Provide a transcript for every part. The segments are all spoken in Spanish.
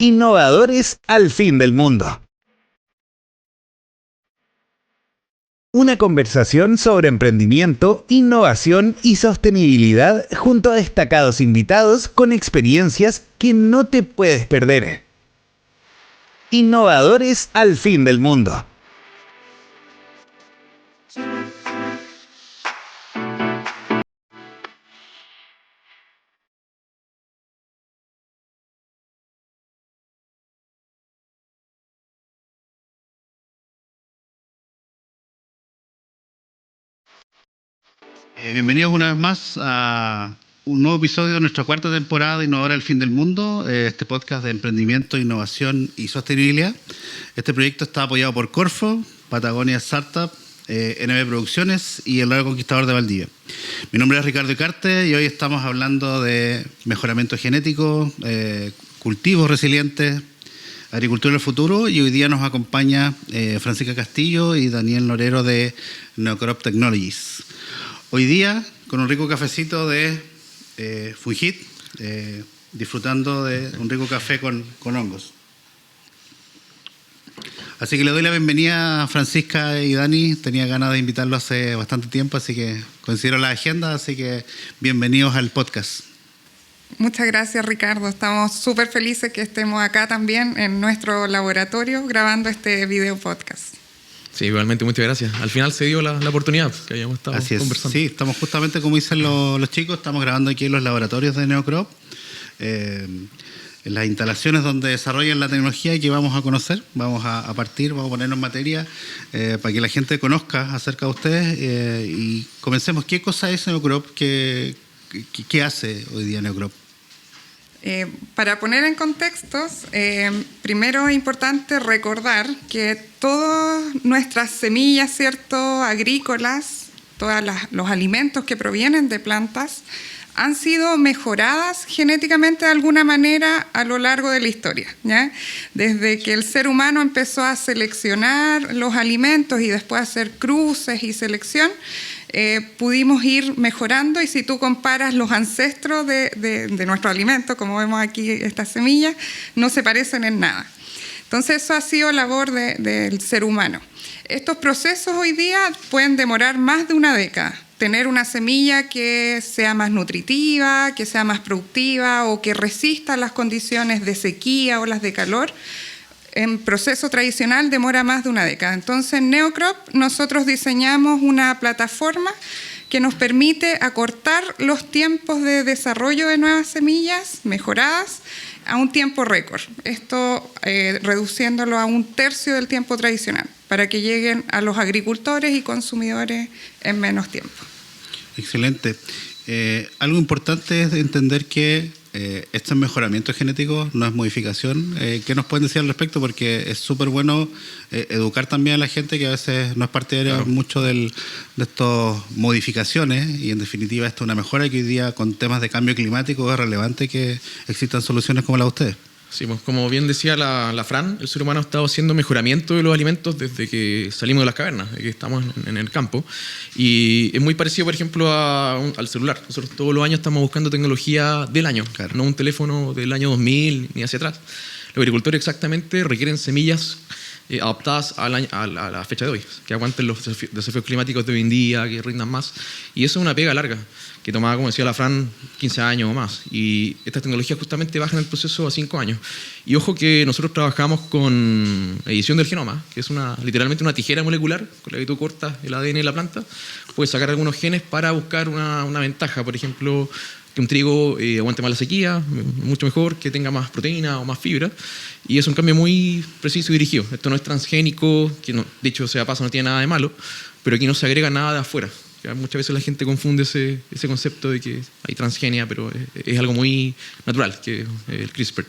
Innovadores al fin del mundo. Una conversación sobre emprendimiento, innovación y sostenibilidad junto a destacados invitados con experiencias que no te puedes perder. Innovadores al fin del mundo. Bienvenidos una vez más a un nuevo episodio de nuestra cuarta temporada de Innovadores al Fin del Mundo, este podcast de emprendimiento, innovación y sostenibilidad. Este proyecto está apoyado por Corfo, Patagonia Startup, NB Producciones y el Lago Conquistador de Valdivia. Mi nombre es Ricardo Icarte y hoy estamos hablando de mejoramiento genético, cultivos resilientes, agricultura del futuro, y hoy día nos acompaña Francisca Castillo y Daniel Norero de Neocrop Technologies. Hoy día, con un rico cafecito de Fujit, disfrutando de un rico café con hongos. Así que le doy la bienvenida a Francisca y Dani. Tenía ganas de invitarlo hace bastante tiempo, así que coincidieron la agenda, así que bienvenidos al podcast. Muchas gracias, Ricardo. Estamos súper felices que estemos acá también en nuestro laboratorio grabando este video podcast. Sí, igualmente, muchas gracias. Al final se dio la oportunidad que habíamos estado conversando. Sí, estamos justamente, como dicen los chicos, estamos grabando aquí en los laboratorios de Neocrop, en las instalaciones donde desarrollan la tecnología que vamos a conocer. Vamos a partir, vamos a ponernos en materia para que la gente conozca acerca de ustedes y comencemos. ¿Qué cosa es Neocrop? ¿Qué hace hoy día Neocrop? Para poner en contextos, primero es importante recordar que todas nuestras semillas, ¿cierto?, agrícolas, todos los alimentos que provienen de plantas, han sido mejoradas genéticamente de alguna manera a lo largo de la historia, ¿ya? Desde que el ser humano empezó a seleccionar los alimentos y después a hacer cruces y selección, pudimos ir mejorando, y si tú comparas los ancestros de nuestro alimento, como vemos aquí estas semillas, no se parecen en nada. Entonces eso ha sido labor del ser humano. Estos procesos hoy día pueden demorar más de una década. Tener una semilla que sea más nutritiva, que sea más productiva o que resista las condiciones de sequía o las de calor, en proceso tradicional demora más de una década. Entonces, en Neocrop nosotros diseñamos una plataforma que nos permite acortar los tiempos de desarrollo de nuevas semillas mejoradas a un tiempo récord. Esto reduciéndolo a 1/3 del tiempo tradicional, para que lleguen a los agricultores y consumidores en menos tiempo. Excelente. Algo importante es entender que esto es mejoramiento genético, no es modificación. ¿Qué nos pueden decir al respecto? Porque es súper bueno educar también a la gente que a veces no es partidaria mucho de estas modificaciones, y en definitiva esto es una mejora que hoy día con temas de cambio climático es relevante que existan soluciones como la de ustedes. Sí, pues como bien decía la Fran, el ser humano ha estado haciendo mejoramiento de los alimentos desde que salimos de las cavernas, desde que estamos en el campo. Y es muy parecido, por ejemplo, al celular. Nosotros todos los años estamos buscando tecnología del año, claro, no un teléfono del año 2000 ni hacia atrás. Los agricultores exactamente requieren semillas adaptadas a la fecha de hoy, que aguanten los desafíos climáticos de hoy en día, que rindan más. Y eso es una pega larga, que tomaba, como decía la Fran, 15 años o más. Y estas tecnologías justamente bajan el proceso a 5 años. Y ojo que nosotros trabajamos con edición del genoma, que es literalmente una tijera molecular con la que tú cortas el ADN de la planta. Puedes sacar algunos genes para buscar una ventaja, por ejemplo, que un trigo aguante más la sequía, mucho mejor, que tenga más proteína o más fibra. Y es un cambio muy preciso y dirigido. Esto no es transgénico, que no, de hecho, sea paso, no tiene nada de malo, pero aquí no se agrega nada de afuera. Muchas veces la gente confunde ese concepto de que hay transgenia, pero es algo muy natural, que es el CRISPR.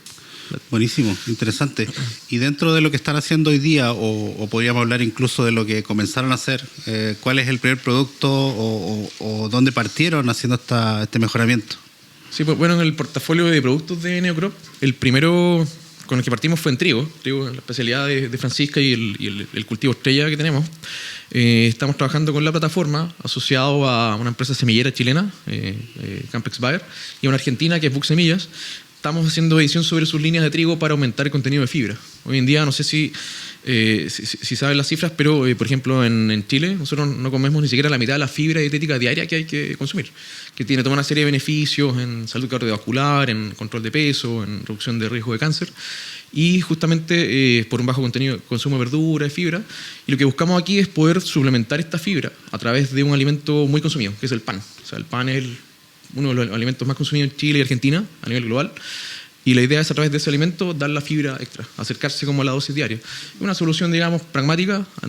Buenísimo, interesante. Y dentro de lo que están haciendo hoy día, o podríamos hablar incluso de lo que comenzaron a hacer, ¿cuál es el primer producto o dónde partieron haciendo este mejoramiento? Sí, pues bueno, en el portafolio de productos de Neocrop, el primero con el que partimos fue en trigo, la especialidad de Francisca y el cultivo estrella que tenemos. Estamos trabajando con la plataforma asociado a una empresa semillera chilena, Campex Bayer, y a una argentina que es Buck Semillas, estamos haciendo edición sobre sus líneas de trigo para aumentar el contenido de fibra. Hoy en día, no sé si saben las cifras, pero por ejemplo en Chile nosotros no comemos ni siquiera la mitad de la fibra dietética diaria que hay que consumir, que tiene toda una serie de beneficios en salud cardiovascular, en control de peso, en reducción de riesgo de cáncer, y justamente por un bajo consumo de verdura, de fibra. Y lo que buscamos aquí es poder suplementar esta fibra a través de un alimento muy consumido, que es el pan. O sea, el pan es uno de los alimentos más consumidos en Chile y Argentina a nivel global. Y la idea es a través de ese alimento dar la fibra extra, acercarse como a la dosis diaria. Es una solución, digamos, pragmática a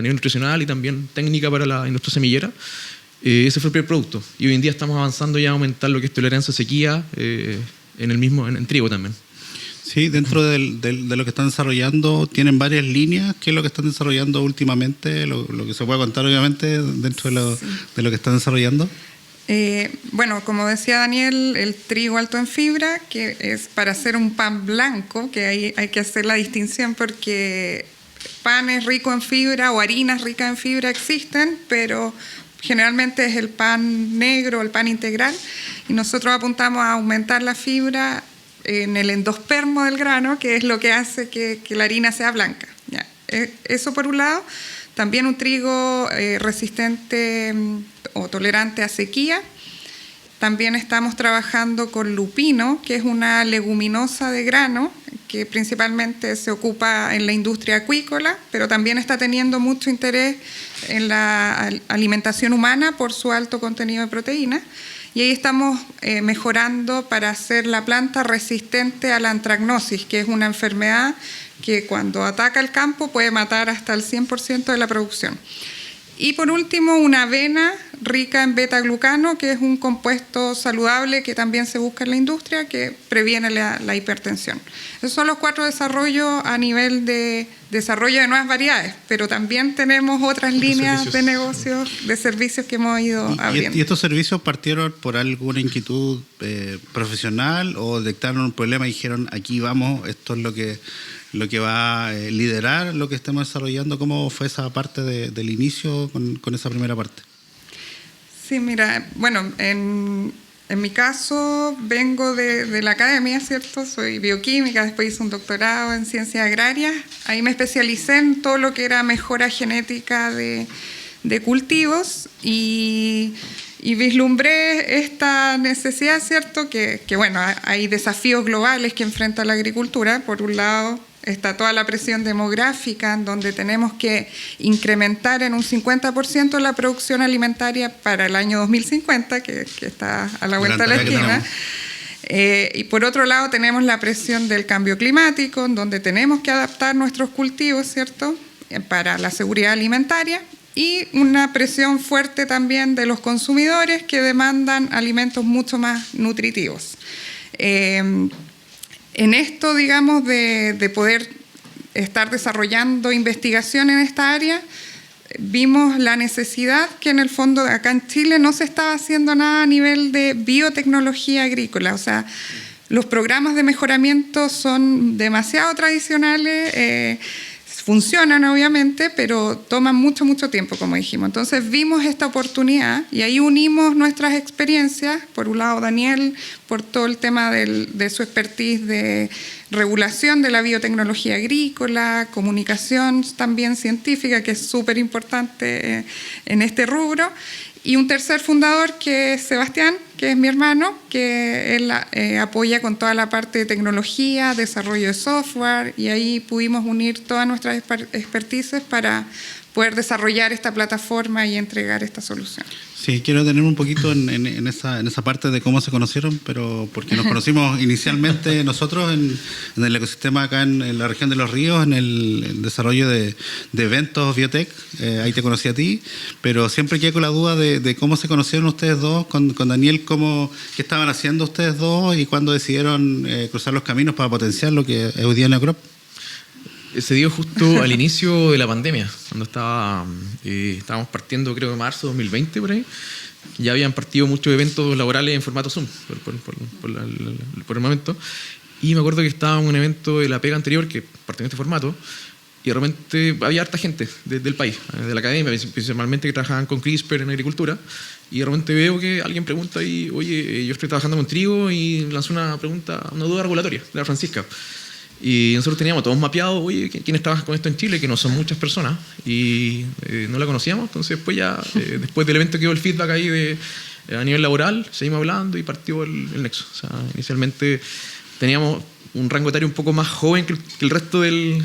nivel nutricional y también técnica para la industria semillera. Ese fue el primer producto. Y hoy en día estamos avanzando ya a aumentar lo que es tolerancia a sequía en trigo también. Sí, dentro de lo que están desarrollando, tienen varias líneas. ¿Qué es lo que están desarrollando últimamente? Lo que se puede contar, obviamente, dentro de lo que están desarrollando. Bueno, como decía Daniel, el trigo alto en fibra, que es para hacer un pan blanco, que ahí hay que hacer la distinción porque panes ricos en fibra o harinas ricas en fibra existen, pero generalmente es el pan negro, el pan integral, y nosotros apuntamos a aumentar la fibra en el endospermo del grano, que es lo que hace que la harina sea blanca. Ya. Eso por un lado. También un trigo resistente o tolerante a sequía. También estamos trabajando con lupino, que es una leguminosa de grano, que principalmente se ocupa en la industria acuícola, pero también está teniendo mucho interés en la alimentación humana por su alto contenido de proteína. Y ahí estamos mejorando para hacer la planta resistente a la antracnosis, que es una enfermedad que cuando ataca el campo puede matar hasta el 100% de la producción. Y por último, una avena rica en beta-glucano, que es un compuesto saludable que también se busca en la industria, que previene la hipertensión. Esos son los 4 desarrollos a nivel de desarrollo de nuevas variedades, pero también tenemos otras líneas de negocios, de servicios que hemos ido abriendo. ¿Y estos servicios partieron por alguna inquietud profesional o detectaron un problema y dijeron, aquí vamos, esto es lo que va a liderar lo que estemos desarrollando? ¿Cómo fue esa parte del inicio con esa primera parte? Sí, mira, bueno, en mi caso vengo de la academia, ¿cierto? Soy bioquímica, después hice un doctorado en ciencias agrarias. Ahí me especialicé en todo lo que era mejora genética de cultivos y vislumbré esta necesidad, ¿cierto? Que bueno, hay desafíos globales que enfrenta la agricultura. Por un lado está toda la presión demográfica, en donde tenemos que incrementar en un 50% la producción alimentaria para el año 2050, que está a la vuelta de la esquina. Y por otro lado tenemos la presión del cambio climático, en donde tenemos que adaptar nuestros cultivos, ¿cierto?, para la seguridad alimentaria. Y una presión fuerte también de los consumidores que demandan alimentos mucho más nutritivos. En esto, digamos, de poder estar desarrollando investigación en esta área, vimos la necesidad que en el fondo acá en Chile no se estaba haciendo nada a nivel de biotecnología agrícola. O sea, los programas de mejoramiento son demasiado tradicionales, funcionan obviamente, pero toman mucho tiempo, como dijimos. Entonces vimos esta oportunidad y ahí unimos nuestras experiencias. Por un lado Daniel, por todo el tema de su expertise de regulación de la biotecnología agrícola, comunicación también científica, que es súper importante en este rubro. Y un tercer fundador, que es Sebastián, que es mi hermano, que él apoya con toda la parte de tecnología, desarrollo de software, y ahí pudimos unir todas nuestras expertices para poder desarrollar esta plataforma y entregar esta solución. Sí, quiero tener un poquito en esa parte de cómo se conocieron, pero porque nos conocimos inicialmente nosotros en el ecosistema acá en la región de Los Ríos, en el desarrollo de eventos biotech, ahí te conocí a ti, pero siempre quedé con la duda de cómo se conocieron ustedes dos, con Daniel, qué estaban haciendo ustedes dos y cuándo decidieron cruzar los caminos para potenciar lo que es hoy día Neocrop. Se dio justo al inicio de la pandemia, cuando estábamos partiendo, creo que marzo de 2020 por ahí. Ya habían partido muchos eventos laborales en formato Zoom por el momento. Y me acuerdo que estaba en un evento de la pega anterior que partió en este formato. y de repente había harta gente del país, de la academia, principalmente que trabajaban con CRISPR en agricultura, y de repente veo que alguien pregunta ahí, oye, yo estoy trabajando con trigo, y lanzó una pregunta, una duda regulatoria de la Francisca. Y nosotros teníamos todos mapeados, oye, ¿quiénes trabajan con esto en Chile? Que no son muchas personas, y no la conocíamos. Entonces pues ya, después del evento quedó el feedback ahí a nivel laboral, seguimos hablando y partió el nexo. O sea, inicialmente teníamos un rango etario un poco más joven que el resto del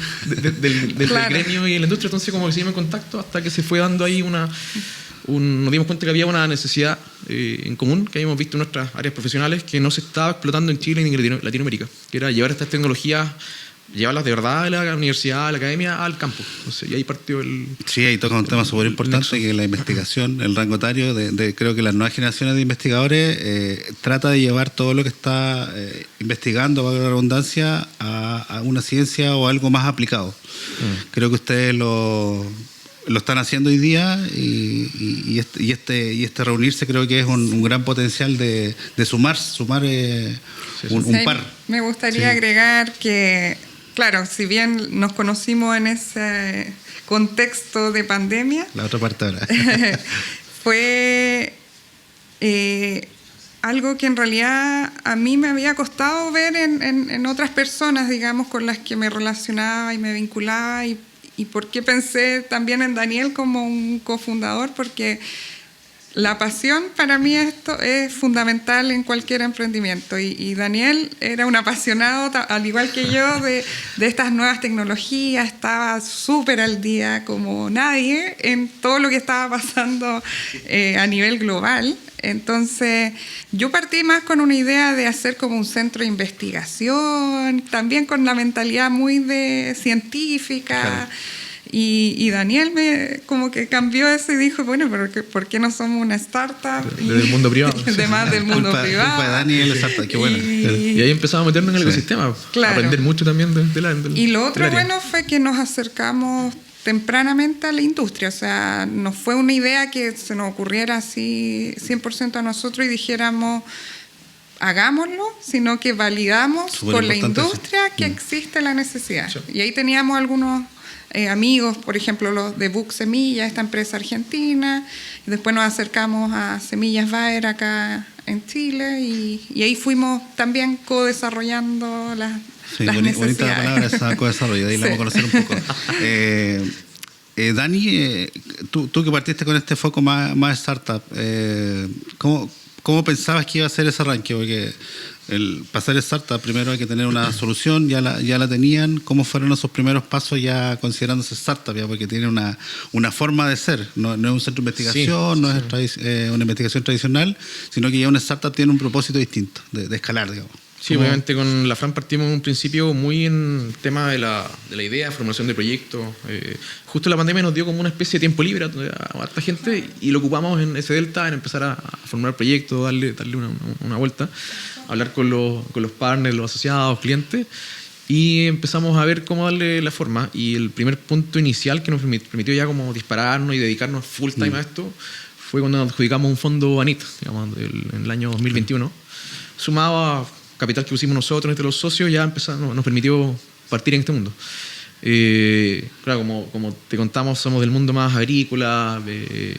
Claro. gremio y de la industria, entonces como que seguimos en contacto hasta que se fue dando ahí nos dimos cuenta que había una necesidad en común que habíamos visto en nuestras áreas profesionales que no se estaba explotando en Chile ni en Latinoamérica, que era llevar estas tecnologías, llevarlas de verdad de la universidad, a la academia, al campo. Entonces, y ahí partió el... Sí, ahí toca un tema súper importante, que la investigación, el rango etario creo que las nuevas generaciones de investigadores trata de llevar todo lo que está investigando, valga la redundancia, a una ciencia o algo más aplicado. Creo que ustedes lo están haciendo hoy día, y este reunirse creo que es un gran potencial de sumar un par. Me gustaría agregar que, claro, si bien nos conocimos en ese contexto de pandemia, La otra parte ahora. fue algo que en realidad a mí me había costado ver en otras personas, digamos, con las que me relacionaba y me vinculaba, y por qué pensé también en Daniel como un cofundador, porque la pasión para mí esto es fundamental en cualquier emprendimiento, y Daniel era un apasionado, al igual que yo, de estas nuevas tecnologías, estaba súper al día como nadie en todo lo que estaba pasando a nivel global. Entonces yo partí más con una idea de hacer como un centro de investigación, también con la mentalidad muy científica. Claro. Y Daniel como que cambió eso y dijo, bueno, pero ¿por qué no somos una startup? Del mundo privado. Además del mundo privado. Culpa de Dani y el startup, qué bueno. Y ahí empezamos a meternos en el ecosistema, Claro. aprender mucho también Y lo otro del área. bueno fue que nos acercamos tempranamente a la industria, o sea, no fue una idea que se nos ocurriera así 100% a nosotros y dijéramos hagámoslo, sino que validamos Súper con la importante industria que existe la necesidad. Sí. Y ahí teníamos algunos amigos, por ejemplo, los de Buc Semilla, esta empresa argentina, y después nos acercamos a Semillas Bayer acá en Chile, y ahí fuimos también co-desarrollando las Bonita necesidades. palabra esa co-desarrollo, de ahí la Sí. vamos a conocer un poco. Dani, tú que partiste con este foco más startup, ¿cómo pensabas que iba a ser ese arranque? Porque para ser startup primero hay que tener una solución, ya la tenían. ¿Cómo fueron esos primeros pasos ya considerándose startup? Ya, porque tiene una forma de ser, no es un centro de investigación, no es una investigación tradicional, sino que ya una startup tiene un propósito distinto, de escalar, digamos. Sí, obviamente con la Fran partimos en un principio muy en tema de la idea, formulación de proyectos. Justo la pandemia nos dio como una especie de tiempo libre a harta gente, y lo ocupamos en ese delta, en empezar a formular proyectos, darle una vuelta, hablar con los partners, los asociados, clientes, y empezamos a ver cómo darle la forma. Y el primer punto inicial que nos permitió ya como dispararnos y dedicarnos full time a esto fue cuando nos adjudicamos un fondo ANIT, digamos, en el año 2021, sumado a capital que pusimos nosotros entre los socios, ya nos permitió partir en este mundo. Claro, como te contamos, somos del mundo más agrícola, de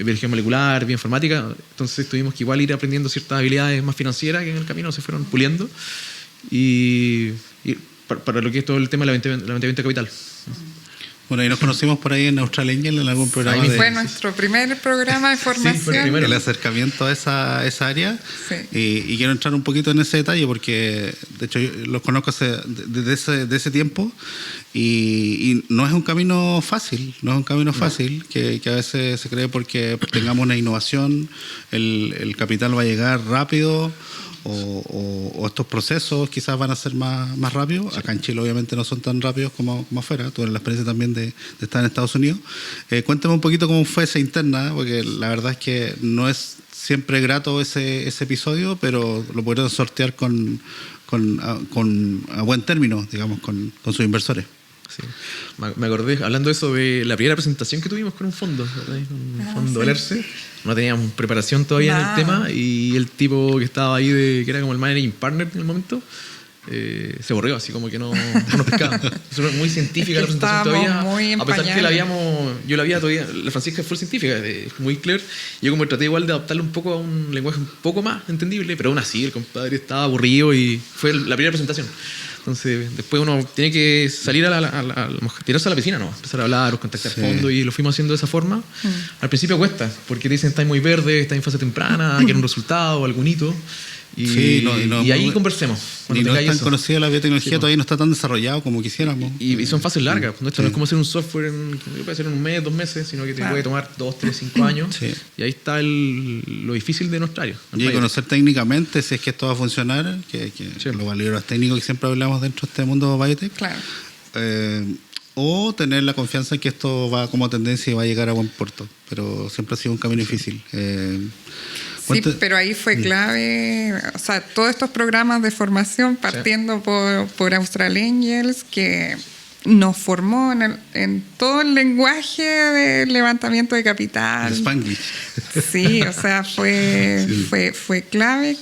biología molecular, bioinformática, entonces tuvimos que igual ir aprendiendo ciertas habilidades más financieras que en el camino se fueron puliendo, y para lo que es todo el tema del levantamiento de capital. Bueno, y nos conocimos por ahí en Australia Angel, en algún programa Ahí Fue nuestro primer programa de formación. fue el primero. el acercamiento a esa área. Sí. Y quiero entrar un poquito en ese detalle porque, de hecho, yo los conozco desde ese tiempo, y no es un camino fácil, que a veces se cree porque tengamos una innovación, el capital va a llegar rápido, o estos procesos quizás van a ser más rápidos. Sí. Acá en Chile obviamente no son tan rápidos como afuera. Tuve la experiencia también de estar en Estados Unidos. Cuéntame un poquito cómo fue esa interna, porque la verdad es que no es siempre grato ese episodio, pero lo pudieron sortear a buen término, digamos, con sus inversores. Sí. Me acordé, hablando de eso, de la primera presentación que tuvimos con un fondo, ¿verdad? Un fondo del ERCE. No teníamos preparación todavía en el tema, y el tipo que estaba ahí, que era como el managing partner en el momento, se aburrió, así como que no nos pescaba. Es muy científica la presentación todavía. Muy a pesar que yo la había todavía, la Francisca es full científica, muy clear. Yo como traté igual de adaptarle un poco a un lenguaje un poco más entendible, pero aún así el compadre estaba aburrido y fue la primera presentación. Entonces, después uno tiene que salir tirarse a la piscina, ¿no? Empezar a hablar, contactar fondos, y lo fuimos haciendo de esa forma. Al principio cuesta, porque te dicen, estáis muy verde, estáis en fase temprana, quieren un resultado, algún hito. Y ahí conversemos. Y no es tan conocida la biotecnología, todavía no está tan desarrollado como quisiéramos. Y son fases largas. Esto no es como hacer un software puede hacer en un mes, 2 meses, sino que te puede tomar 2, 3, 5 años. Sí. Y ahí está lo difícil de nuestra área. Y conocer técnicamente si es que esto va a funcionar, que los valores técnicos que siempre hablamos dentro de este mundo biotech. Claro. O tener la confianza en que esto va como tendencia y va a llegar a buen puerto. Pero siempre ha sido un camino difícil. Sí, pero ahí fue clave, o sea, todos estos programas de formación partiendo por Austral Angels, que nos formó en todo el lenguaje de levantamiento de capital. El Spanglish. Sí, o sea, fue clave.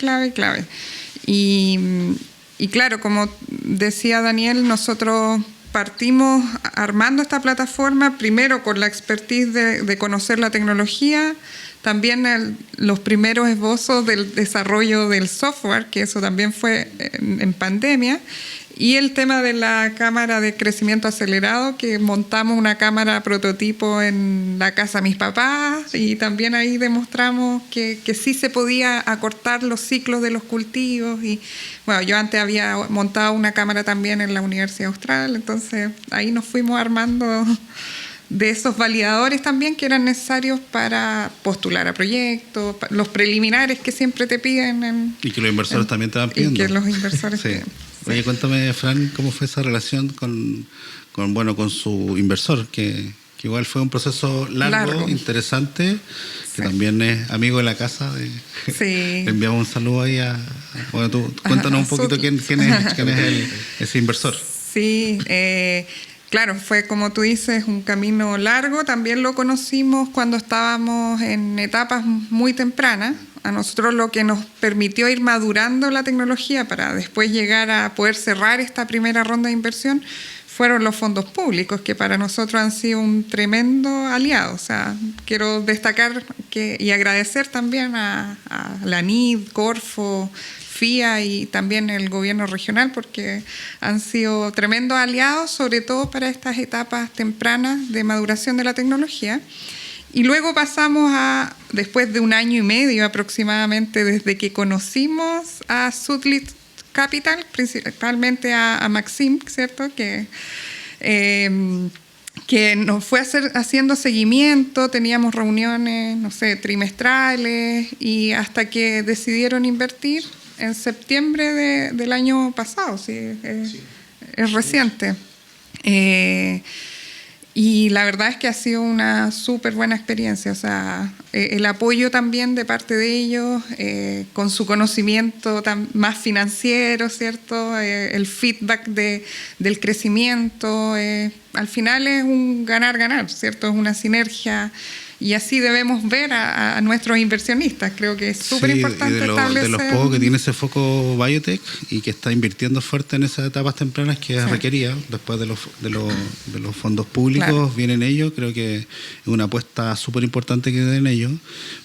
Y claro, como decía Daniel, nosotros partimos armando esta plataforma, primero con la expertise de conocer la tecnología, también los primeros esbozos del desarrollo del software, que eso también fue en pandemia, y el tema de la cámara de crecimiento acelerado, que montamos una cámara prototipo en la casa de mis papás, y también ahí demostramos que sí se podía acortar los ciclos de los cultivos. Y bueno, yo antes había montado una cámara también en la Universidad Austral, entonces ahí nos fuimos armando de esos validadores también que eran necesarios para postular a proyectos, los preliminares que siempre te piden. Y que los inversores también te van pidiendo. Y que los inversores piden. Oye, cuéntame, Fran, ¿cómo fue esa relación con su inversor? Que igual fue un proceso largo. Interesante, que también es amigo de la casa. Le enviamos un saludo ahí bueno, tú cuéntanos un poquito quién es ese inversor. Sí, claro, fue como tú dices, un camino largo. También lo conocimos cuando estábamos en etapas muy tempranas. A nosotros lo que nos permitió ir madurando la tecnología para después llegar a poder cerrar esta primera ronda de inversión fueron los fondos públicos, que para nosotros han sido un tremendo aliado. O sea, quiero destacar y agradecer también a la NID, Corfo, FIA y también el gobierno regional, porque han sido tremendos aliados, sobre todo para estas etapas tempranas de maduración de la tecnología. Y luego pasamos después de 1 año y medio aproximadamente, desde que conocimos a Sudlit Capital, principalmente a Maxim, ¿cierto? Que nos fue haciendo seguimiento, teníamos reuniones, no sé, trimestrales, y hasta que decidieron invertir en septiembre del año pasado, es reciente. Y la verdad es que ha sido una súper buena experiencia. O sea, el apoyo también de parte de ellos, con su conocimiento más financiero, ¿cierto? El feedback del crecimiento. Al final es un ganar-ganar, ¿cierto? Es una sinergia. Y así debemos ver a nuestros inversionistas. Creo que es súper importante establecer. De los pocos que tiene ese foco biotech y que está invirtiendo fuerte en esas etapas tempranas que requería, después de los fondos públicos, claro, vienen ellos. Creo que es una apuesta súper importante que den ellos.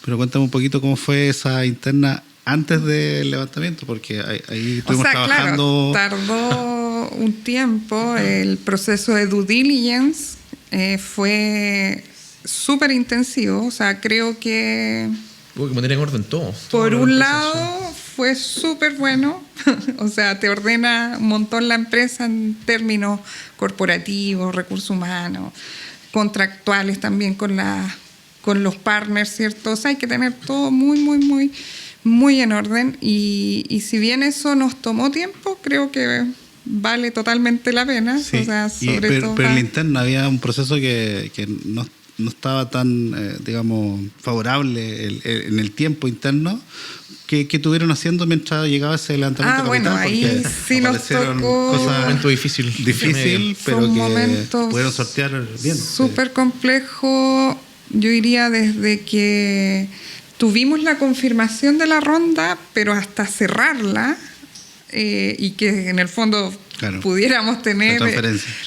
Pero cuéntame un poquito cómo fue esa interna antes del levantamiento, porque ahí estuvimos trabajando. Claro, tardó un tiempo. El proceso de due diligence fue súper intensivo. O sea, creo que hubo que poner en orden todo. Por un lado fue súper bueno. O sea, te ordena un montón la empresa en términos corporativos, recursos humanos, contractuales también con los partners, ¿cierto? O sea, hay que tener todo muy en orden. Y si bien eso nos tomó tiempo, creo que vale totalmente la pena. Sí. O sea, pero en la interna había un proceso que no estaba tan, digamos, favorable en el tiempo interno que estuvieron haciendo mientras llegaba ese levantamiento de capital. Bueno, ahí sí nos tocó cosas un momento difícil, pero que pudieron sortear bien. Súper complejo, yo diría, desde que tuvimos la confirmación de la ronda, pero hasta cerrarla y que en el fondo Claro. pudiéramos tener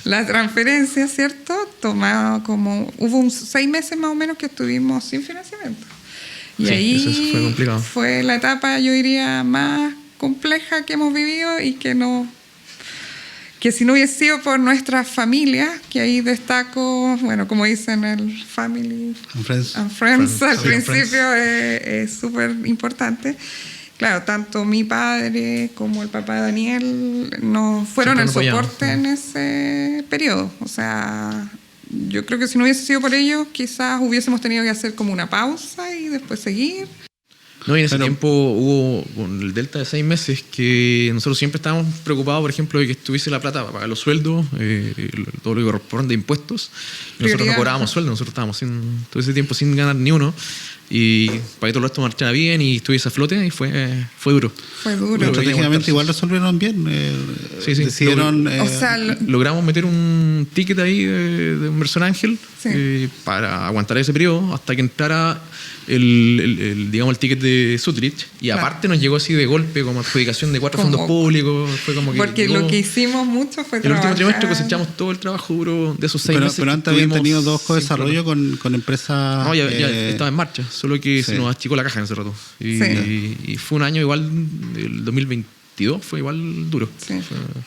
La transferencia, ¿cierto? Hubo 6 meses más o menos que estuvimos sin financiamiento. Y Sí, ahí eso fue complicado. fue la etapa, yo diría, más compleja que hemos vivido y que si no hubiese sido por nuestras familias, que ahí destaco, bueno, como dicen el Family And Friends. Friends al Sí, principio es súper importante. Claro, tanto mi padre como el papá de Daniel nos fueron Siempre el nos apoyaron. soporte en ese periodo. O sea, yo creo que si no hubiese sido por ellos, quizás hubiésemos tenido que hacer como una pausa y después seguir. No, y en ese Pero- tiempo hubo con el delta de 6 meses que nosotros siempre estábamos preocupados, por ejemplo, de que estuviese la plata para pagar los sueldos, todo lo que corresponde a impuestos. Y nosotros no Prioridad. cobrábamos sueldo, nosotros estábamos todo ese tiempo sin ganar ni uno. Y para que todo el resto marchara bien y estuviese a flote, y fue duro. Fue duro. Pero Estratégicamente igual resolvieron bien. Sí, sí. Decidieron... O sea, Logramos meter un ticket ahí de un Inversión Ángel Sí. para aguantar ese periodo hasta que entrara el ticket de Sutrich, y Claro. aparte nos llegó así de golpe como adjudicación de 4 Como- fondos públicos. Fue como que porque llegó- lo que hicimos mucho fue el último trabajar. trimestre cosechamos todo el trabajo duro de esos 6 meses. pero que antes habían estuvimos tenido dos sin co-desarrollos plata. con empresas... No, ya estaba en marcha, solo que Sí. se nos achicó la caja en ese rato. Sí. Y fue un año igual, el 2022 fue igual duro. Sí.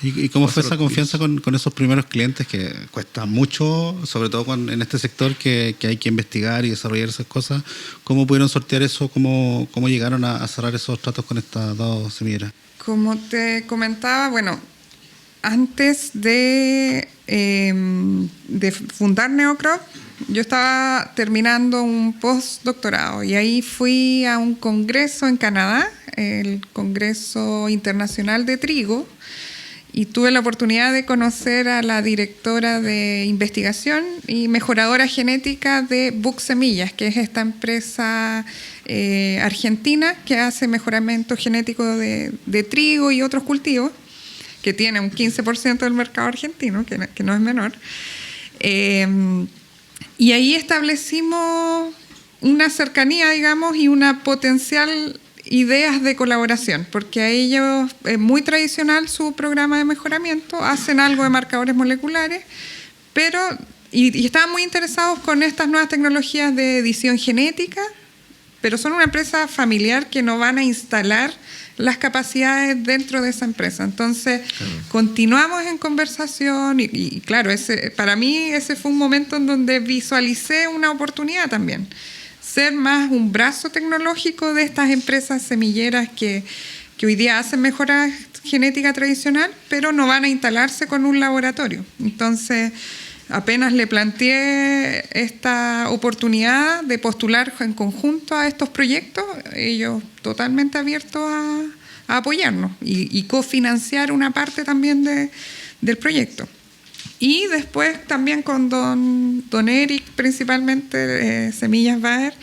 ¿Y cómo fue esa Pasar confianza con esos primeros clientes que cuesta mucho, sobre todo en este sector que hay que investigar y desarrollar esas cosas? ¿Cómo pudieron sortear eso? ¿Cómo llegaron a cerrar esos tratos con estas dos semilleras? Como te comentaba, bueno, antes de fundar Neocrop, yo estaba terminando un postdoctorado y ahí fui a un congreso en Canadá, el Congreso Internacional de Trigo, y tuve la oportunidad de conocer a la directora de investigación y mejoradora genética de Buck Semillas, que es esta empresa argentina que hace mejoramiento genético de trigo y otros cultivos, que tiene un 15% del mercado argentino, que no es menor. Y ahí establecimos una cercanía, digamos, y una potencial ideas de colaboración, porque a ellos es muy tradicional su programa de mejoramiento, hacen algo de marcadores moleculares, pero y estaban muy interesados con estas nuevas tecnologías de edición genética, pero son una empresa familiar que no van a instalar las capacidades dentro de esa empresa. Entonces, continuamos en conversación y claro, para mí ese fue un momento en donde visualicé una oportunidad también. Ser más un brazo tecnológico de estas empresas semilleras que hoy día hacen mejora genética tradicional, pero no van a instalarse con un laboratorio. Entonces, apenas le planteé esta oportunidad de postular en conjunto a estos proyectos, ellos totalmente abiertos a apoyarnos y cofinanciar una parte también del proyecto. Y después también con don Eric, principalmente Semillas Bayer,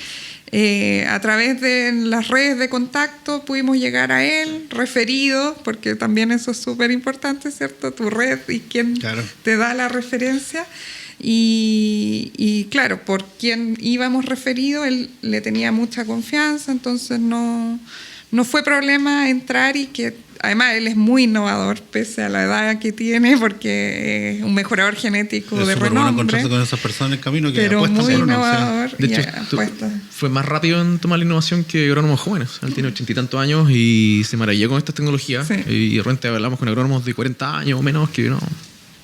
a través de las redes de contacto pudimos llegar a él, referido, porque también eso es súper importante, ¿cierto? Tu red y quién te da la referencia. Y claro, por quien íbamos referido, él le tenía mucha confianza, entonces no fue problema entrar y que además él es muy innovador pese a la edad que tiene porque es un mejorador genético de renombre. Bueno encontrarse con esas personas en el camino que pero apuestan muy por uno, innovador. De hecho, fue más rápido en tomar la innovación que agrónomos jóvenes. Él tiene 80 y tantos años y se maravilló con estas tecnologías. Sí. Y de repente hablamos con agrónomos de 40 años o menos que no,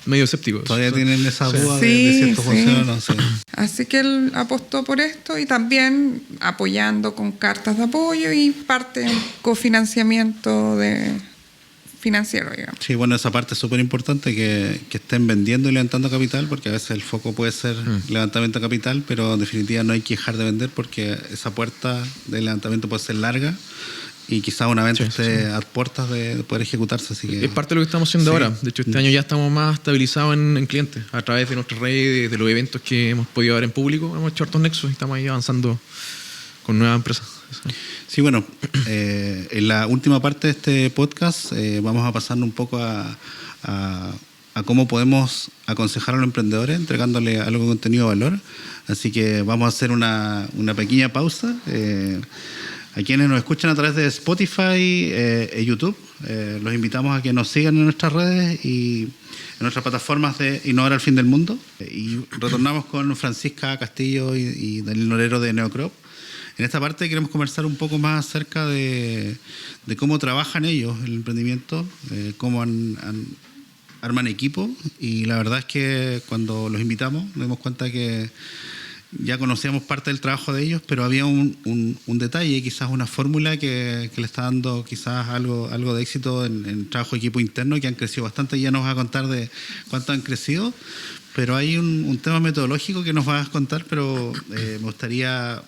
medio escépticos. Todavía tienen esa duda Sí, de si esto sí. funciona o no. Sí. Así que él apostó por esto y también apoyando con cartas de apoyo y parte en cofinanciamiento financiero, digamos. Sí, bueno, esa parte es súper importante, que estén vendiendo y levantando capital, porque a veces el foco puede ser levantamiento de capital, pero en definitiva no hay que dejar de vender porque esa puerta de levantamiento puede ser larga y quizás una venta esté a puertas de poder ejecutarse. Así que es parte de lo que estamos haciendo ahora. De hecho, este año ya estamos más estabilizados en clientes a través de nuestras redes, de los eventos que hemos podido ver en público. Hemos hecho hartos nexos y estamos ahí avanzando con nuevas empresas. Sí, bueno, en la última parte de este podcast vamos a pasar un poco a cómo podemos aconsejar a los emprendedores entregándole algo de contenido de valor. Así que vamos a hacer una pequeña pausa. A quienes nos escuchan a través de Spotify y YouTube, los invitamos a que nos sigan en nuestras redes y en nuestras plataformas de Innovar al Fin del Mundo. Y retornamos con Francisca Castillo y Daniel Norero de Neocrop. En esta parte queremos conversar un poco más acerca de cómo trabajan ellos el emprendimiento, cómo arman equipo, y la verdad es que cuando los invitamos nos dimos cuenta que ya conocíamos parte del trabajo de ellos, pero había un detalle, quizás una fórmula que le está dando quizás algo de éxito en el trabajo de equipo interno, que han crecido bastante. Ya nos vas a contar de cuánto han crecido, pero hay un tema metodológico que nos vas a contar, pero me gustaría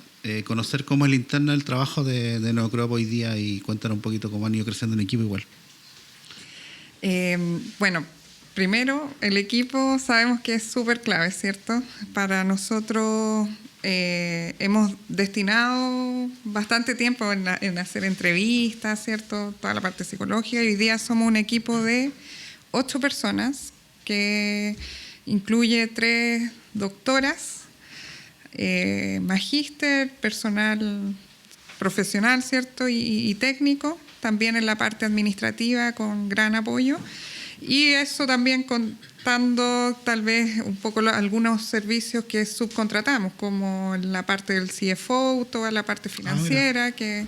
conocer cómo es la interna del trabajo de Neocrop hoy día, y cuéntanos un poquito cómo han ido creciendo en equipo igual. Bueno, primero, el equipo sabemos que es súper clave, ¿cierto? Para nosotros hemos destinado bastante tiempo en hacer entrevistas, ¿cierto? Toda la parte psicológica, y hoy día somos un equipo de 8 personas que incluye 3 doctoras, magíster, personal profesional, ¿cierto? Y técnico, también en la parte administrativa con gran apoyo. Y eso también contando tal vez un poco algunos servicios que subcontratamos, como la parte del CFO, toda la parte financiera, que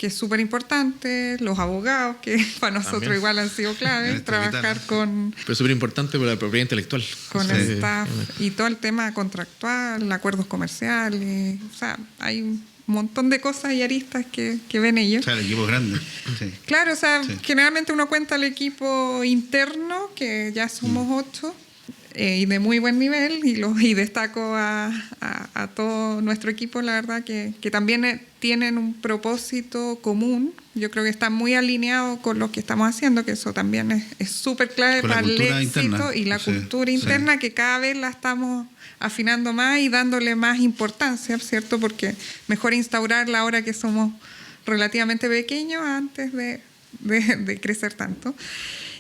es súper importante, los abogados, que para nosotros también igual han sido clave, trabajar con... Pero súper importante para la propiedad intelectual. Con el staff y todo el tema contractual, acuerdos comerciales, o sea, hay un montón de cosas y aristas que ven ellos. O sea, el equipo es grande. Sí. Claro, o sea, generalmente uno cuenta el equipo interno, que ya somos 8, y de muy buen nivel, y destaco a todo nuestro equipo, la verdad, que también tienen un propósito común. Yo creo que está muy alineado con lo que estamos haciendo, que eso también es súper clave para el éxito interna. Y la cultura interna, que cada vez la estamos afinando más y dándole más importancia, ¿cierto? Porque mejor instaurarla ahora que somos relativamente pequeños antes de crecer tanto.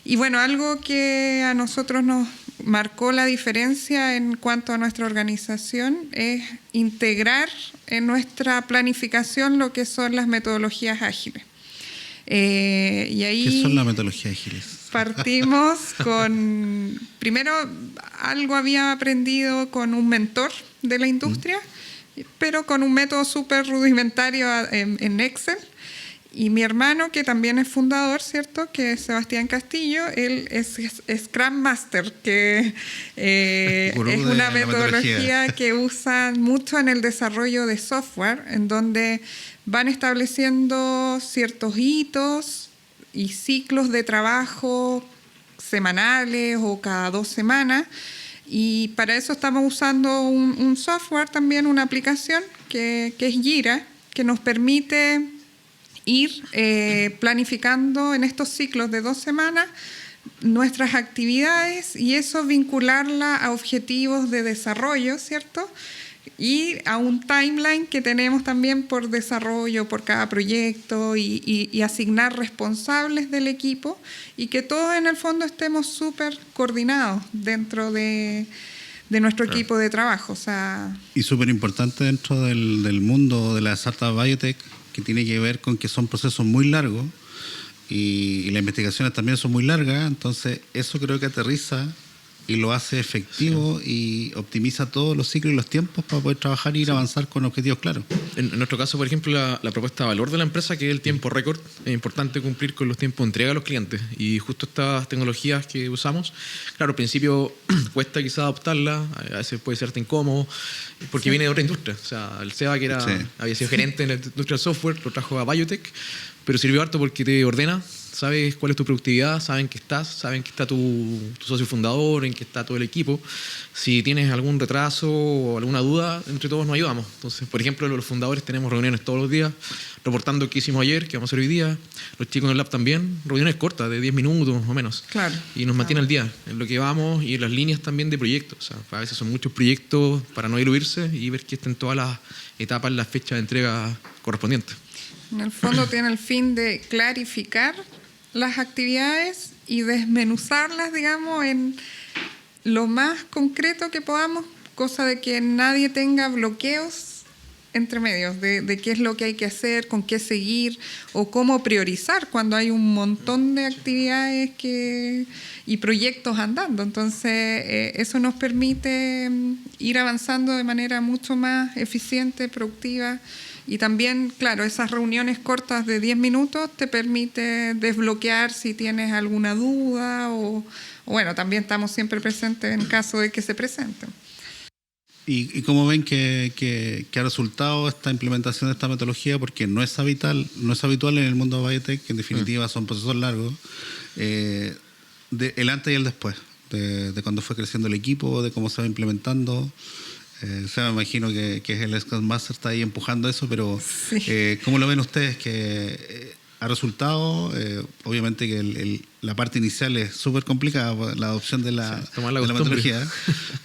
Y bueno, algo que a nosotros nos marcó la diferencia en cuanto a nuestra organización es integrar en nuestra planificación lo que son las metodologías ágiles. Y ahí ¿qué son las metodologías ágiles? Partimos con, primero, algo había aprendido con un mentor de la industria, pero con un método súper rudimentario en Excel. Y mi hermano, que también es fundador, ¿cierto?, que es Sebastián Castillo, él es Scrum Master, que es una metodología que usan mucho en el desarrollo de software, en donde van estableciendo ciertos hitos y ciclos de trabajo semanales o cada 2 semanas. Y para eso estamos usando un software también, una aplicación que es Jira, que nos permite ir planificando en estos ciclos de 2 semanas nuestras actividades, y eso vincularla a objetivos de desarrollo, ¿cierto? Y a un timeline que tenemos también por desarrollo, por cada proyecto, y asignar responsables del equipo, y que todos en el fondo estemos súper coordinados dentro de nuestro equipo de trabajo. O sea, y súper importante dentro del mundo de la startup biotech, que tiene que ver con que son procesos muy largos y las investigaciones también son muy largas. Entonces eso creo que aterriza y lo hace efectivo, y optimiza todos los ciclos y los tiempos para poder trabajar e ir a avanzar con objetivos claros. En nuestro caso, por ejemplo, la propuesta de valor de la empresa, que es el tiempo récord, es importante cumplir con los tiempos de entrega a los clientes, y justo estas tecnologías que usamos, claro, al principio cuesta quizás adoptarlas, a veces puede ser incómodo, porque viene de otra industria. O sea, el Seba, que había sido gerente en la industria del software, lo trajo a Biotech, pero sirvió harto porque te ordena, sabes cuál es tu productividad, saben que está tu socio fundador, en que está todo el equipo. Si tienes algún retraso o alguna duda, entre todos nos ayudamos. Entonces, por ejemplo, los fundadores tenemos reuniones todos los días, reportando qué hicimos ayer, qué vamos a hacer hoy día. Los chicos en el lab también, reuniones cortas, de 10 minutos o menos. Claro. Y nos mantiene al día en lo que vamos, y en las líneas también de proyectos. O sea, a veces son muchos proyectos para no diluirse y ver que estén todas las etapas, las fechas de entrega correspondientes. En el fondo tiene el fin de clarificar las actividades y desmenuzarlas, digamos, en lo más concreto que podamos, cosa de que nadie tenga bloqueos entre medios de qué es lo que hay que hacer, con qué seguir o cómo priorizar cuando hay un montón de actividades y proyectos andando. Entonces, eso nos permite ir avanzando de manera mucho más eficiente, productiva. Y también, claro, esas reuniones cortas de 10 minutos te permite desbloquear si tienes alguna duda o bueno, también estamos siempre presentes en caso de que se presenten. ¿Y cómo ven que ha resultado esta implementación de esta metodología? Porque no es habitual en el mundo de biotech, que en definitiva son procesos largos, el antes y el después, de cuando fue creciendo el equipo, de cómo se va implementando. O sea, me imagino que el Scrum Master está ahí empujando eso, pero sí. ¿Cómo lo ven ustedes? Que ha resultado, obviamente que la parte inicial es súper complicada, la adopción de la metodología,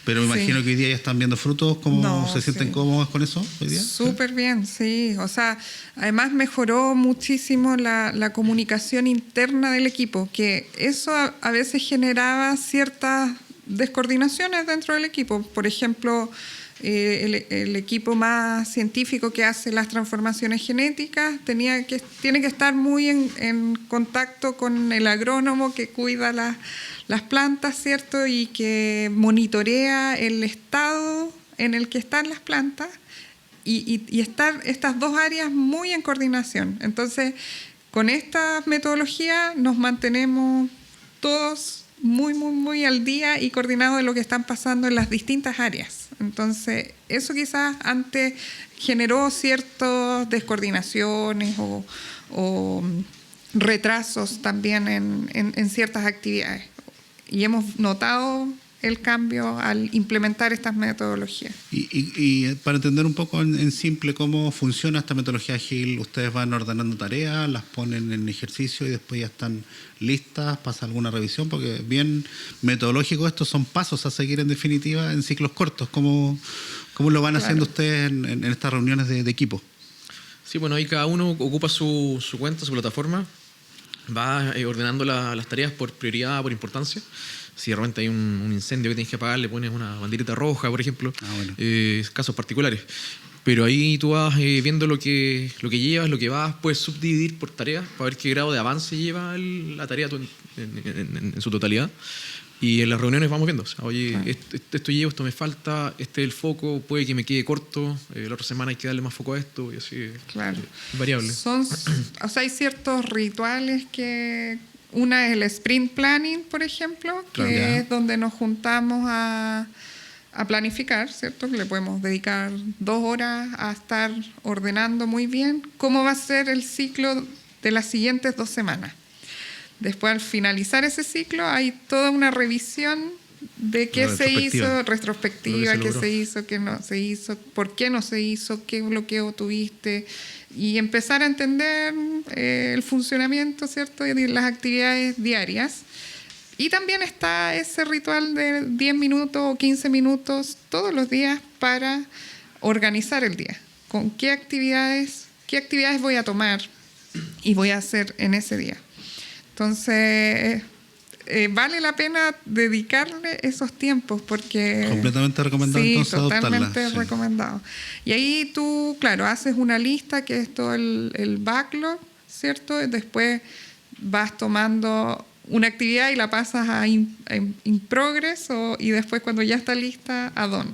pero me imagino que hoy día ya están viendo frutos. ¿Cómo se sienten cómodos con eso hoy día? Súper bien, sí. O sea, además mejoró muchísimo la comunicación interna del equipo, que eso a veces generaba ciertas descoordinaciones dentro del equipo. Por ejemplo, el equipo más científico que hace las transformaciones genéticas tiene que estar muy en contacto con el agrónomo que cuida las plantas, ¿cierto? Y que monitorea el estado en el que están las plantas y estar estas dos áreas muy en coordinación. Entonces, con esta metodología nos mantenemos todos muy, muy, muy al día y coordinados de lo que están pasando en las distintas áreas. Entonces, eso quizás antes generó ciertas descoordinaciones o retrasos también en ciertas actividades. Y hemos notado el cambio al implementar estas metodologías. Y para entender un poco en simple cómo funciona esta metodología ágil, ustedes van ordenando tareas, las ponen en ejercicio y después ya están listas, pasa alguna revisión, porque bien metodológico estos son pasos a seguir en definitiva en ciclos cortos. ¿Cómo lo van haciendo ustedes en estas reuniones de equipo? Sí, bueno, ahí cada uno ocupa su cuenta, su plataforma, va ordenando las tareas por prioridad, por importancia. Si de repente hay un incendio que tienes que apagar, le pones una banderita roja, por ejemplo, casos particulares. Pero ahí tú vas viendo lo que llevas, lo que vas, puedes subdividir por tareas para ver qué grado de avance lleva la tarea en su totalidad. Y en las reuniones vamos viendo, o sea, oye, esto llevo, esto me falta, este es el foco, puede que me quede corto, la otra semana hay que darle más foco a esto, y así, variable. O sea, hay ciertos rituales que... Una es el sprint planning, por ejemplo, que es donde nos juntamos a planificar, ¿cierto? Le podemos dedicar 2 horas a estar ordenando muy bien cómo va a ser el ciclo de las siguientes 2 semanas. Después, al finalizar ese ciclo, hay toda una revisión de qué se hizo, retrospectiva, qué se hizo, qué no se hizo, por qué no se hizo, qué bloqueo tuviste, y empezar a entender el funcionamiento, ¿cierto?, de las actividades diarias. Y también está ese ritual de 10 minutos o 15 minutos todos los días para organizar el día. Con qué actividades voy a tomar y voy a hacer en ese día. Entonces, vale la pena dedicarle esos tiempos porque... Completamente recomendado, sí, entonces totalmente recomendado. Y ahí tú, claro, haces una lista que es todo el backlog, ¿cierto? Después vas tomando una actividad y la pasas a in progress y después cuando ya está lista, a done.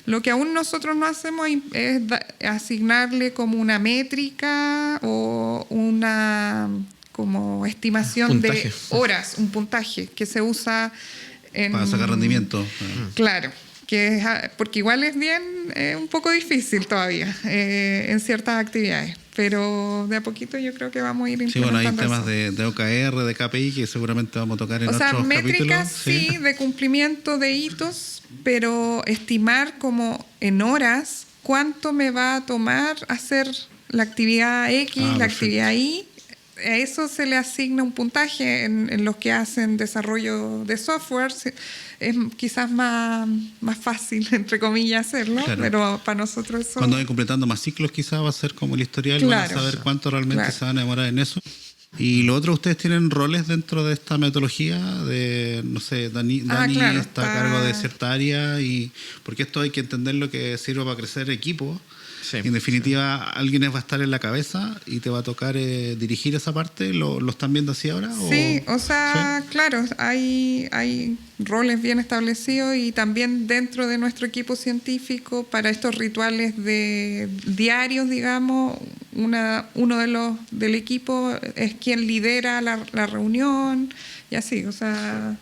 Lo que aún nosotros no hacemos es asignarle como una métrica o una... como estimación de horas, un puntaje que se usa para sacar rendimiento. Claro, porque igual es bien un poco difícil todavía en ciertas actividades, pero de a poquito yo creo que vamos a ir implementando. Sí, bueno, hay temas de OKR, de KPI que seguramente vamos a tocar en otros capítulos. O sea, métricas sí, de cumplimiento de hitos, pero estimar como en horas cuánto me va a tomar hacer la actividad X, la actividad Y. A eso se le asigna un puntaje en los que hacen desarrollo de software. Es quizás más fácil, entre comillas, hacerlo, pero para nosotros eso... Cuando vayan completando más ciclos quizás va a ser como el historial, van a saber cuánto realmente se van a demorar en eso. Y lo otro, ustedes tienen roles dentro de esta metodología de, no sé, Dani está a cargo de cierta área, y porque esto hay que entender lo que sirve para crecer equipo. Sí, en definitiva, alguien va a estar en la cabeza y te va a tocar dirigir esa parte. ¿Lo están viendo así ahora? Sí, o sea, claro, hay roles bien establecidos y también dentro de nuestro equipo científico para estos rituales diarios, digamos, uno del equipo es quien lidera la reunión y así, o sea...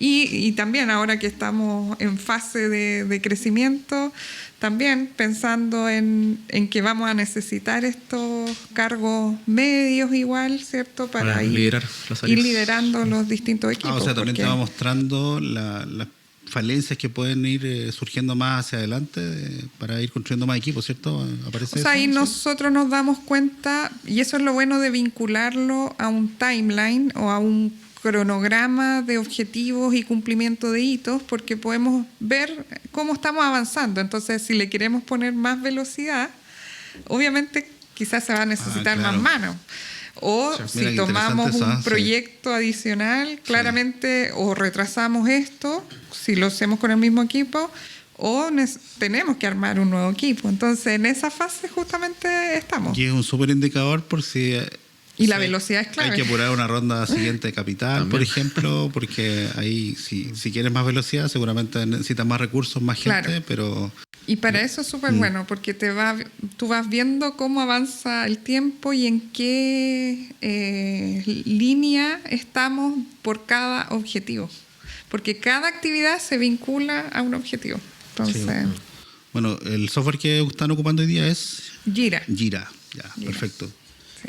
Y también ahora que estamos en fase de crecimiento, también pensando en que vamos a necesitar estos cargos medios igual, ¿cierto? Para ir liderando los distintos equipos. O sea, también te va mostrando las falencias que pueden ir surgiendo más hacia adelante para ir construyendo más equipos, ¿cierto? ¿Aparece o sea, ahí ¿sí? nosotros nos damos cuenta, y eso es lo bueno de vincularlo a un timeline o a un cronograma de objetivos y cumplimiento de hitos, porque podemos ver cómo estamos avanzando. Entonces, si le queremos poner más velocidad, obviamente quizás se va a necesitar claro. más manos. O si tomamos un proyecto adicional, claramente o retrasamos esto, si lo hacemos con el mismo equipo, o tenemos que armar un nuevo equipo. Entonces, en esa fase justamente estamos. Y es un súper indicador por si... Y la velocidad es clave. Hay que apurar una ronda siguiente de capital, por ejemplo, porque ahí si quieres más velocidad seguramente necesitas más recursos, más gente, claro. pero... Y para eso es súper bueno, porque tú vas viendo cómo avanza el tiempo y en qué línea estamos por cada objetivo. Porque cada actividad se vincula a un objetivo. Entonces... Sí. Bueno, el software que están ocupando hoy día es... Jira. Jira, perfecto. Sí.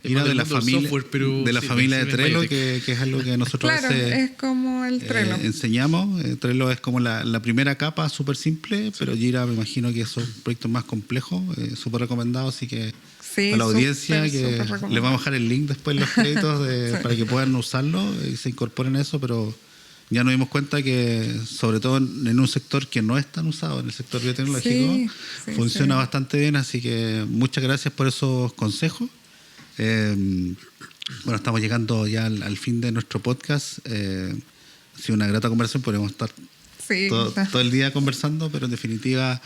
Jira de la familia, familia de Trello, que es algo que nosotros claro, es como el Trello. Enseñamos. Trello es como la primera capa, súper simple, pero Jira me imagino que son proyectos más complejos, súper recomendados, así que a la audiencia que les vamos a dejar el link después en los créditos para que puedan usarlo y se incorporen a eso, pero ya nos dimos cuenta que sobre todo en un sector que no es tan usado, en el sector biotecnológico, funciona bastante bien, así que muchas gracias por esos consejos. Bueno, estamos llegando ya al fin de nuestro podcast. Ha sido una grata conversación, podríamos estar todo el día conversando, pero en definitiva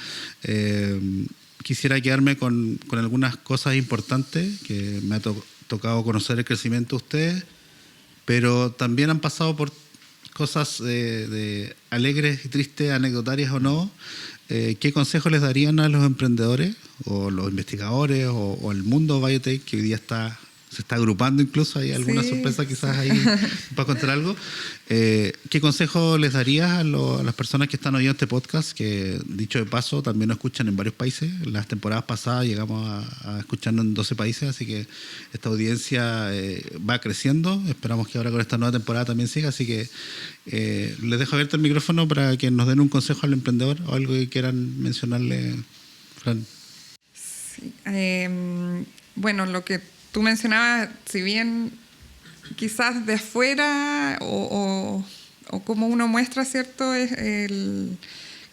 quisiera quedarme con algunas cosas importantes que me ha tocado conocer el crecimiento de ustedes, pero también han pasado por cosas de alegres y tristes, anecdotarias o no. ¿Qué consejos les darían a los emprendedores o los investigadores o el mundo biotech que hoy día se está agrupando incluso? ¿Hay alguna sorpresa quizás ahí para contar algo? ¿Qué consejo les darías a las personas que están oyendo este podcast, que dicho de paso también nos escuchan en varios países? Las temporadas pasadas llegamos a escucharnos en 12 países, así que esta audiencia va creciendo. Esperamos que ahora con esta nueva temporada también siga, así que les dejo abierto el micrófono para que nos den un consejo al emprendedor o algo que quieran mencionarle, Fran. Sí, bueno, lo que tú mencionabas, si bien quizás de afuera o como uno muestra, ¿cierto? Es el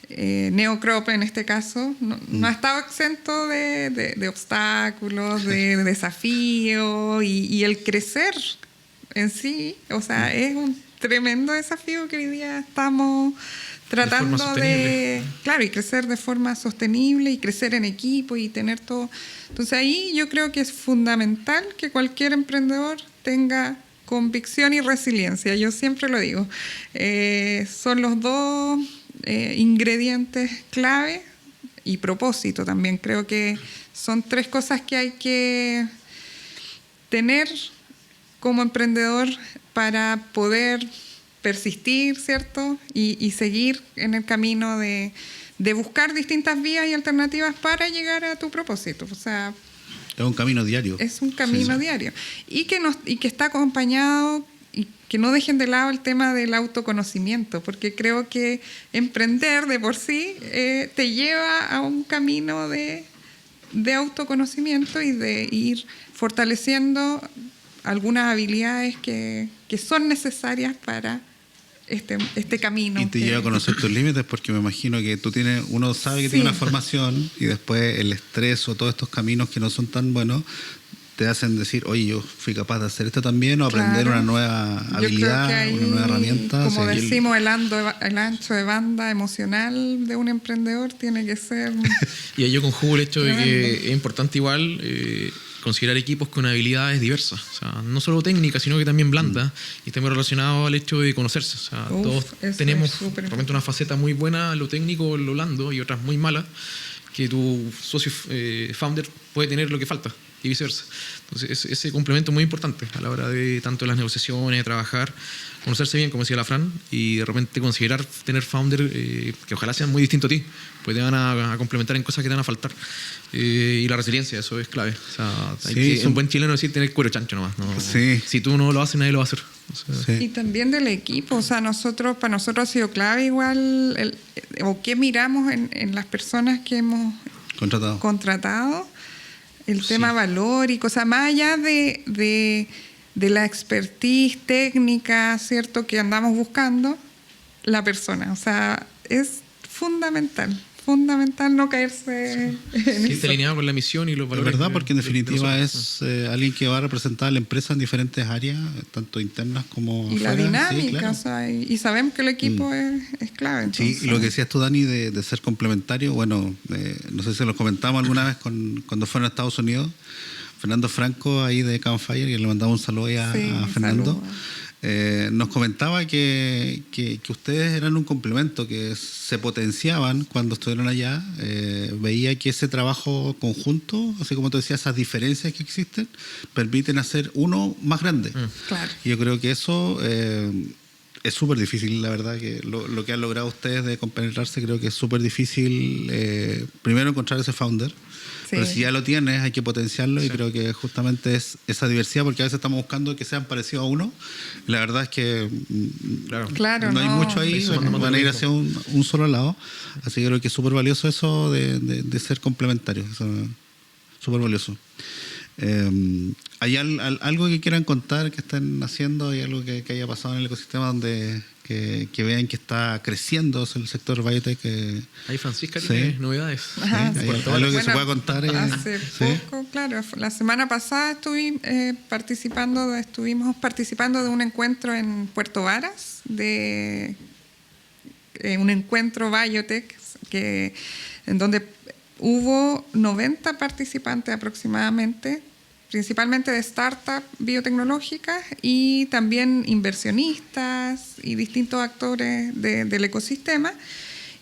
Neocrop en este caso, no ha estado exento de obstáculos, de desafíos y el crecer en sí, o sea, es un tremendo desafío que hoy día estamos tratando claro, y crecer de forma sostenible y crecer en equipo y tener todo. Entonces ahí yo creo que es fundamental que cualquier emprendedor tenga convicción y resiliencia. Yo siempre lo digo. Son los dos ingredientes clave, y propósito también. Creo que son tres cosas que hay que tener como emprendedor para poder persistir, ¿cierto? Y seguir en el camino de buscar distintas vías y alternativas para llegar a tu propósito. O sea, es un camino diario. Es un camino diario. Y que está acompañado, y que no dejen de lado el tema del autoconocimiento, porque creo que emprender de por sí te lleva a un camino de autoconocimiento y de ir fortaleciendo algunas habilidades que son necesarias para este camino. Y te lleva a conocer tus límites, porque me imagino que uno sabe que tiene una formación y después el estrés o todos estos caminos que no son tan buenos te hacen decir, oye, yo fui capaz de hacer esto también, o Claro. aprender una nueva habilidad, Yo creo que ahí, una nueva herramienta. como sí. decimos, el ancho de banda emocional de un emprendedor tiene que ser... Y ahí yo conjugo el hecho de que Tremendo. es importante igual considerar equipos con habilidades diversas, o sea, no solo técnicas, sino que también blandas, y estamos relacionados al hecho de conocerse. O sea, Uf, todos eso tenemos es súper realmente una faceta muy buena en lo técnico, en lo blando, y otras muy malas, que tu socio founder puede tener lo que falta, y viceversa. Entonces, ese complemento es muy importante a la hora de tanto las negociaciones, de trabajar, conocerse bien, como decía la Fran, y de repente considerar tener founder que ojalá sean muy distintos a ti, pues te van a complementar en cosas que te van a faltar. Y la resiliencia, eso es clave. O sea, hay Sí, que, un buen chileno decir tener cuero chancho nomás. ¿No? Sí. Si tú no lo haces, nadie lo va a hacer. O sea, Sí. Y también del equipo, o sea, para nosotros ha sido clave igual, o qué miramos en las personas que hemos contratado, el tema valórico, o sea, más allá de la expertise técnica, ¿cierto?, que andamos buscando, la persona, o sea, es fundamental no caerse en sí, eso. está alineado con la misión y los Es valores. verdad, porque en de definitiva nosotros. es alguien que va a representar a la empresa en diferentes áreas, tanto internas como Y la afuera. dinámica, Sí, claro. o sea, y sabemos que el equipo es clave. Sí, Entonces, y lo que decías tú, Dani, de ser complementario, bueno, no sé si lo comentamos alguna vez cuando fueron a Estados Unidos, Fernando Franco, ahí de Campfire, y le mandamos un saludo ahí a Fernando. saludos. Nos comentaba que ustedes eran un complemento, que se potenciaban cuando estuvieron allá. Veía que ese trabajo conjunto, así como tú decías, esas diferencias que existen, permiten hacer uno más grande. Claro. Y yo creo que eso es súper difícil, la verdad, que lo que han logrado ustedes de compenetrarse, creo que es súper difícil, primero encontrar ese founder. Sí. Pero si ya lo tienes, hay que potenciarlo, y creo que justamente es esa diversidad, porque a veces estamos buscando que sean parecidos a uno, y la verdad es que Claro, no hay mucho ahí, Eso van a ir hacia un solo lado, así que creo que es súper valioso eso de ser complementarios, eso es súper valioso. ¿Hay algo que quieran contar que estén haciendo? ¿Hay algo que haya pasado en el ecosistema donde que vean que está creciendo el sector biotech? Ahí Francisca Sí. tiene novedades. Ajá, Sí, sí. hay algo que se pueda contar. Hace Sí. poco, claro, la semana pasada estuvimos participando de un encuentro en Puerto Varas, de un encuentro biotech en donde hubo 90 participantes aproximadamente, principalmente de startups biotecnológicas y también inversionistas y distintos actores del ecosistema.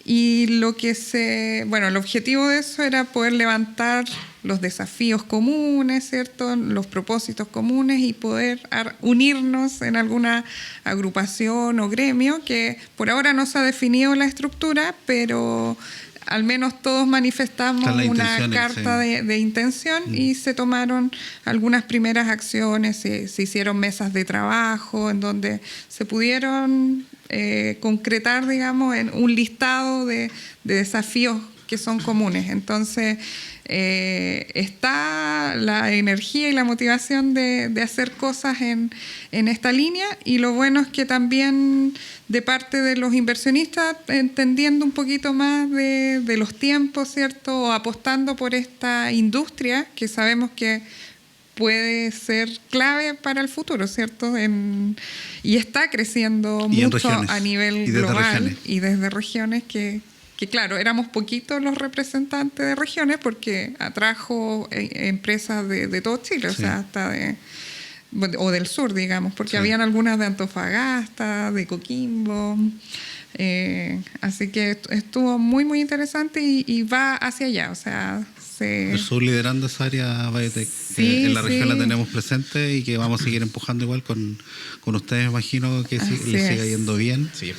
Y el objetivo de eso era poder levantar los desafíos comunes, ¿cierto?, los propósitos comunes, y poder unirnos en alguna agrupación o gremio, que por ahora no se ha definido la estructura, pero al menos todos manifestamos una carta de intención, y se tomaron algunas primeras acciones, se hicieron mesas de trabajo en donde se pudieron concretar, digamos, en un listado de desafíos que son comunes. Entonces, está la energía y la motivación de hacer cosas en esta línea, y lo bueno es que también de parte de los inversionistas, entendiendo un poquito más de los tiempos, ¿cierto?, o apostando por esta industria que sabemos que puede ser clave para el futuro, ¿cierto? Y está creciendo mucho a nivel global y desde regiones que claro, éramos poquitos los representantes de regiones, porque atrajo empresas de todo Chile, o sea, hasta o del sur, digamos, porque habían algunas de Antofagasta, de Coquimbo. Así que estuvo muy, muy interesante, y va hacia allá, o sea... El sur liderando esa área biotech. Sí, en la región la tenemos presente, y que vamos a seguir empujando igual con ustedes, imagino que les siga yendo bien. Sí.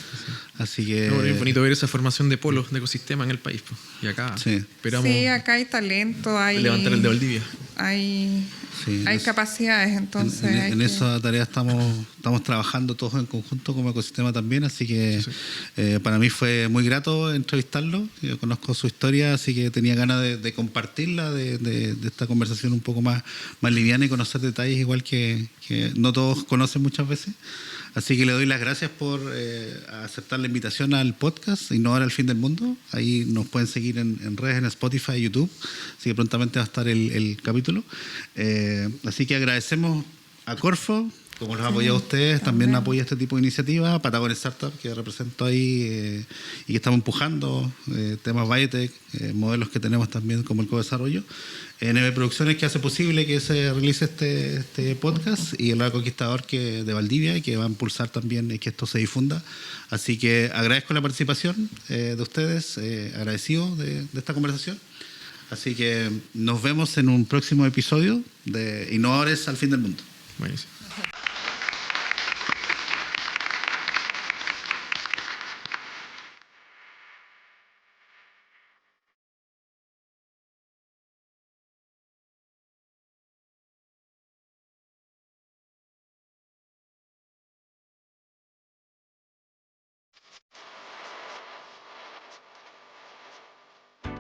Así que... Es bonito ver esa formación de polos, de ecosistema en el país. Pues. Y acá esperamos acá hay talento, levantar el de Valdivia. Hay capacidades, entonces... En esa tarea estamos estamos trabajando todos en conjunto como ecosistema también, así que para mí fue muy grato entrevistarlo. Yo conozco su historia, así que tenía ganas de compartirla, de esta conversación un poco más liviana y conocer detalles igual que no todos conocen muchas veces. Así que le doy las gracias por aceptar la invitación al podcast Innovar al Fin del Mundo. Ahí nos pueden seguir en redes, en Spotify, YouTube. Así que prontamente va a estar el capítulo. Así que agradecemos a Corfo, como los ha apoyado a ustedes, también apoya este tipo de iniciativas, Patagonia Startup, que represento ahí y que estamos empujando temas biotech, modelos que tenemos también como el co-desarrollo. NB Producciones, que hace posible que se realice este podcast, y el Lado Conquistador de Valdivia, que va a impulsar también que esto se difunda. Así que agradezco la participación de ustedes, agradecido de esta conversación. Así que nos vemos en un próximo episodio de Innovadores al Fin del Mundo. Buenísimo.